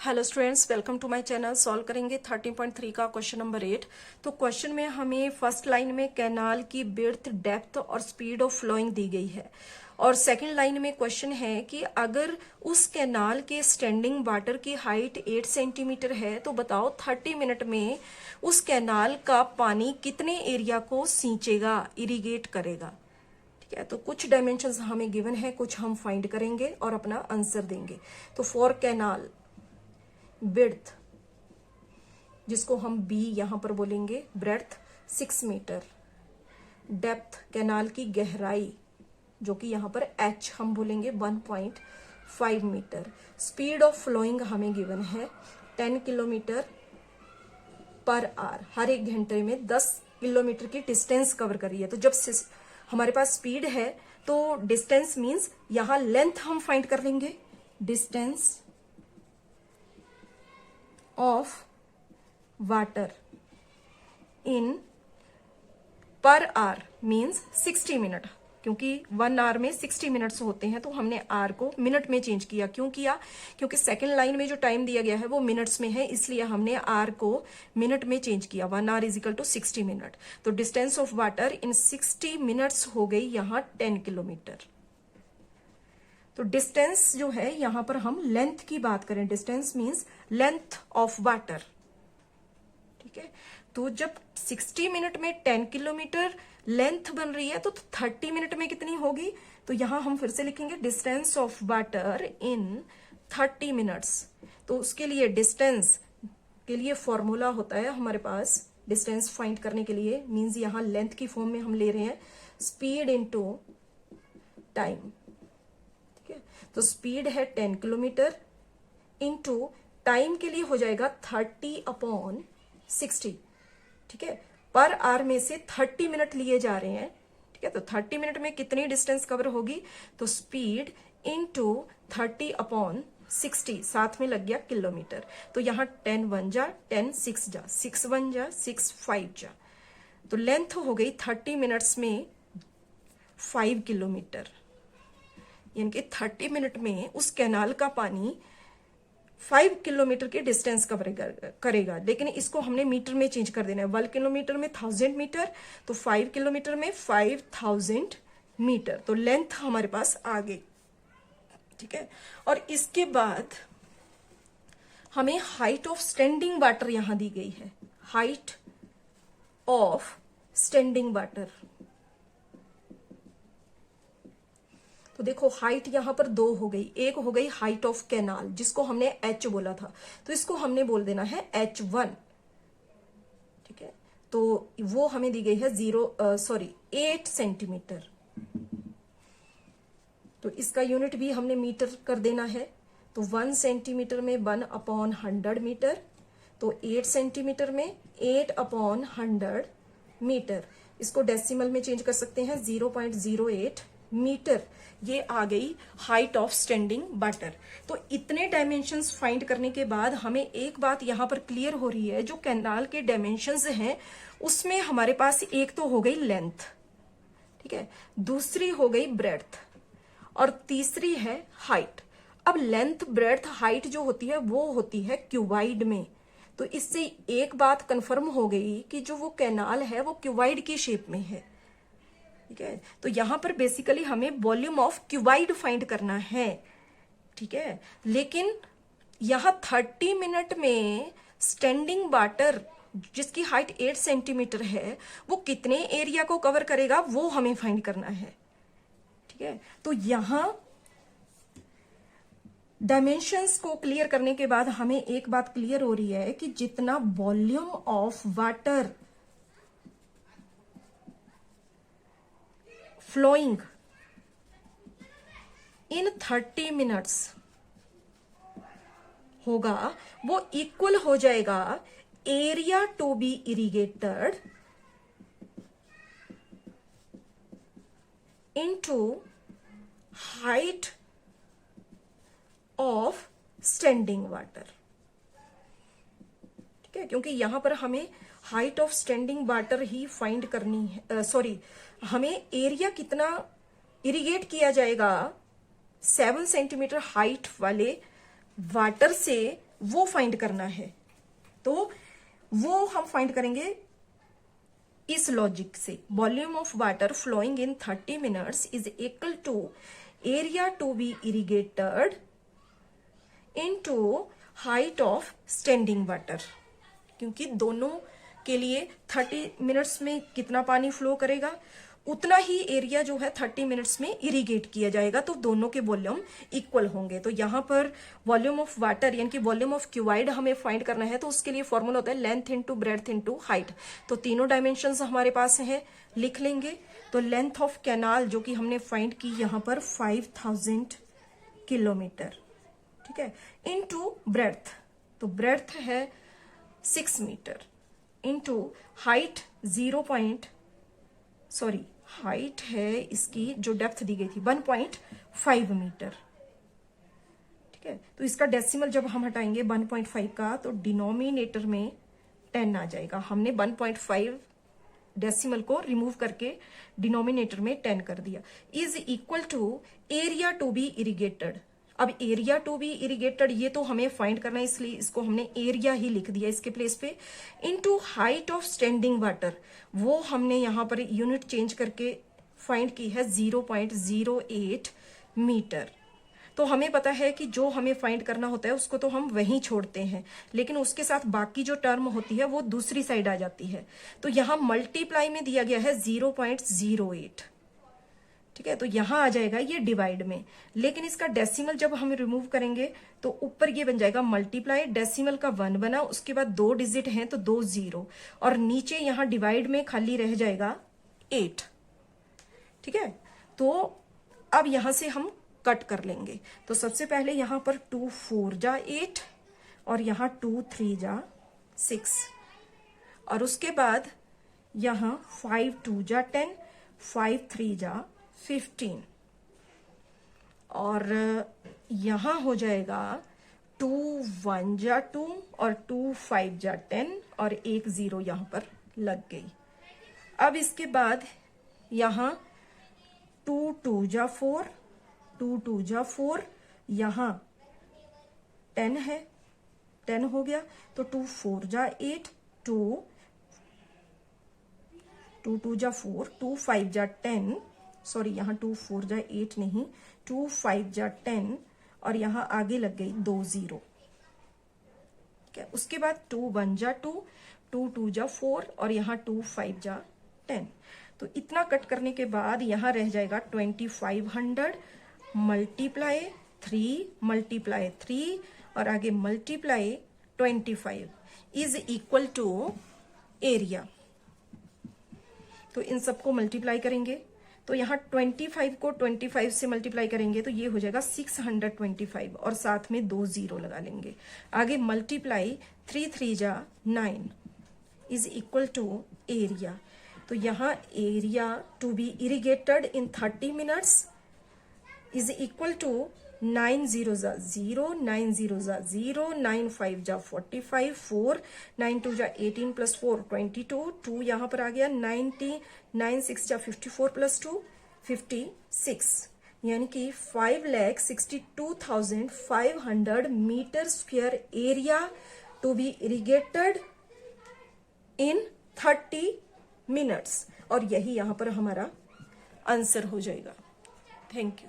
Hello students, welcome to my channel. Solve करेंगे 13.3 का question number 8। तो क्वेश्चन में हमें फर्स्ट लाइन में कैनाल की विड्थ, डेप्थ और स्पीड ऑफ फ्लोइंग दी गई है, और सेकंड लाइन में क्वेश्चन है कि अगर उस कैनाल के स्टैंडिंग वाटर की हाइट 8 सेंटीमीटर है तो बताओ 30 मिनट में उस कैनाल का पानी कितने एरिया को सींचेगा, इरिगेट करेगा। ठीक है, तो कुछ डायमेंशंस हमें गिवन है, कुछ हम फाइंड करेंगे और अपना आंसर देंगे। तो फॉर कैनाल विड्थ, जिसको हम बी यहां पर बोलेंगे, ब्रेड्थ 6 मीटर, डेप्थ कैनाल की गहराई जो कि यहां पर एच हम बोलेंगे 1.5 मीटर, स्पीड ऑफ फ्लोइंग हमें गिवन है 10 किलोमीटर पर आवर, हर एक घंटे में 10 किलोमीटर की डिस्टेंस कवर कर रही है। तो जब हमारे पास स्पीड है तो डिस्टेंस मींस यहां लेंथ हम फाइंड कर लेंगे, distance of water in per hour means 60 minute, क्योंकि 1 आवर में 60 मिनट्स होते हैं तो हमने आर को मिनट में चेंज किया। क्यों किया? क्योंकि सेकंड लाइन में जो टाइम दिया गया है वो मिनट्स में है, इसलिए हमने आर को मिनट में चेंज किया। 1 hour is equal to 60 minute. तो distance of water in 60 minutes हो गई यहां 10 किलोमीटर। तो डिस्टेंस जो है यहां पर हम लेंथ की बात करें, distance means length of water. ठीक है, तो जब 60 मिनट में 10 किलोमीटर लेंथ बन रही है तो 30 मिनट में कितनी होगी? तो यहां हम फिर से लिखेंगे distance of water in 30 minutes. तो उसके लिए डिस्टेंस के लिए फॉर्मूला होता है हमारे पास, डिस्टेंस फाइंड करने के लिए मींस यहां लेंथ की फॉर्म में हम ले रहे हैं स्पीड इनटू टाइम। तो स्पीड है 10 किलोमीटर इंटू टाइम के लिए हो जाएगा 30/60। ठीक है, पर आवर में से 30 मिनट लिए जा रहे हैं। ठीक है, तो 30 मिनट में कितनी डिस्टेंस कवर होगी? तो स्पीड इंटू 30/60, साथ में लग गया किलोमीटर। तो यहां 10 1 जा, 10 6 जा, 6 1 जा, 6 5 जा। तो लेंथ हो गई 30 मिनट्स में 5 किलोमीटर, यानी कि 30 मिनट में उस कैनाल का पानी 5 किलोमीटर के डिस्टेंस कवर करेगा। लेकिन इसको हमने मीटर में चेंज कर देना है। 1 किलोमीटर में 1000 मीटर, तो 5 किलोमीटर में 5000 मीटर। तो लेंथ हमारे पास आ गई। ठीक है, और इसके बाद हमें हाइट ऑफ स्टैंडिंग वाटर यहां दी गई है, हाइट ऑफ स्टैंडिंग वाटर। तो देखो हाइट यहां पर 2 हो गई, एक हो गई हाइट ऑफ कैनाल जिसको हमने एच बोला था, तो इसको हमने बोल देना है H1। ठीक है, तो वो हमें दी गई है 8 सेंटीमीटर। तो इसका यूनिट भी हमने मीटर कर देना है। तो 1 सेंटीमीटर में 1/100 मीटर, तो 8 सेंटीमीटर में 8/100 मीटर। इसको डेसिमल में चेंज कर सकते हैं, 0.08 मीटर। ये आ गई हाइट ऑफ स्टैंडिंग वाटर। तो इतने डायमेंशंस फाइंड करने के बाद हमें एक बात यहां पर क्लियर हो रही है, जो कैनाल के डायमेंशंस हैं उसमें हमारे पास एक तो हो गई लेंथ, ठीक है, दूसरी हो गई ब्रेड्थ और तीसरी है हाइट। अब लेंथ, ब्रेड्थ, हाइट जो होती है वो होती है क्यूबाइड में। तो इससे एक बात कंफर्म हो गई कि जो वो कैनाल है वो क्यूबाइड की शेप में है। ठीक है, तो यहां पर बेसिकली हमें वॉल्यूम ऑफ क्यूबाइड फाइंड करना है। ठीक है, लेकिन यहां 30 मिनट में स्टैंडिंग वाटर जिसकी हाइट 8 सेंटीमीटर है वो कितने एरिया को कवर करेगा वो हमें फाइंड करना है। ठीक है, तो यहां डायमेंशंस को क्लियर करने के बाद हमें एक बात क्लियर हो रही है कि जितना volume of water flowing in 30 minutes होगा वो इक्वल हो जाएगा area to be irrigated into height of standing water. ठीक है, क्योंकि यहां पर हमें हाइट ऑफ स्टैंडिंग वाटर ही फाइंड करनी है। हमें एरिया कितना इरिगेट किया जाएगा 7 सेंटीमीटर हाइट वाले वाटर से वो फाइंड करना है। तो वो हम फाइंड करेंगे इस लॉजिक से। Volume of water flowing in 30 minutes is equal to area to be irrigated into height of standing water, क्योंकि दोनों के लिए 30 मिनट्स में कितना पानी फ्लो करेगा उतना ही एरिया जो है 30 मिनट्स में इरिगेट किया जाएगा, तो दोनों के वॉल्यूम इक्वल होंगे। तो यहां पर वॉल्यूम ऑफ वाटर यानी कि वॉल्यूम ऑफ क्यूआइड हमें फाइंड करना है, तो उसके लिए फॉर्मूला होता है length into breadth into height. तो तीनों डायमेंशंस हमारे पास है, लिख लेंगे। तो लेंथ ऑफ कैनाल जो कि हमने फाइंड की यहां पर 5000 किलोमीटर, ठीक है, इनटू ब्रेड्थ, तो ब्रेड्थ है 6 मीटर, इनटू हाइट हाइट है इसकी जो डेप्थ दी गई थी 1.5 मीटर, ठीक है। तो इसका डेसिमल जब हम हटाएंगे 1.5 का, तो डिनोमिनेटर में 10 आ जाएगा। हमने 1.5 डेसिमल को रिमूव करके डिनोमिनेटर में 10 कर दिया। Is equal to area to be irrigated. अब एरिया टू बी इरिगेटेड ये तो हमें फाइंड करना है, इसलिए इसको हमने एरिया ही लिख दिया इसके प्लेस पे। Into height of standing water, वो हमने यहां पर यूनिट चेंज करके फाइंड की है 0.08 मीटर। तो हमें पता है कि जो हमें फाइंड करना होता है उसको तो हम वहीं छोड़ते हैं, लेकिन उसके साथ बाकी जो टर्म होती है वो दूसरी साइड आ जाती है। तो यहां मल्टीप्लाई में दिया गया है 0.08, ठीक है। तो यहां आ जाएगा ये डिवाइड में, लेकिन इसका डेसिमल जब हम रिमूव करेंगे तो ऊपर ये बन जाएगा मल्टीप्लाई, डेसिमल का 1 बना, उसके बाद 2 डिजिट हैं तो 2 0, और नीचे यहां डिवाइड में खाली रह जाएगा 8, ठीक है। तो अब यहां से हम कट कर लेंगे। तो सबसे पहले यहां पर 2 4 जा 8 और यहां 2 3 जा 6, और उसके बाद यहां 5 2 जा 10, 5 3 जा 15, और यहां हो जाएगा 2 1 जा 2 और 2 5 जा 10 और 1 0 यहां पर लग गई। अब इसके बाद यहां 2 2 जा 4, 2 2 जा 4, यहां 10 है, 10 हो गया, तो 2 4 जा 8, 2 2 जा 4, 2 5 जा 10, सॉरी यहां 2 4 जा 8 नहीं, 2 5 जा 10, और यहां आगे लग गई 2 0, ठीक है। उसके बाद 2 1 जा 2, 2 2 जा 4 और यहां 2 5 जा 10। तो इतना कट करने के बाद यहां रह जाएगा 2500 मल्टीप्लाई 3 और आगे multiply 25 is equal to area. तो इन सबको मल्टीप्लाई करेंगे, तो यहाँ 25 को 25 से मल्टीप्लाई करेंगे तो ये हो जाएगा 625, और साथ में 2 0 लगा लेंगे। आगे मल्टीप्लाई 3 3 जा 9 इज इक्वल टू एरिया। तो यहाँ area to be irrigated in 30 minutes is equal to 9 0 जा 0, 9 0 जा 0, 9 5 जा 45, 4 9 2 जा 18 प्लस 4 22, 2 यहाँ पर आ गया 90, 9 6 जा 54 प्लस 2 56, यानी कि 5,62,500 metre square area to be irrigated in 30 minutes, और यही यहाँ पर हमारा आंसर हो जाएगा। Thank you.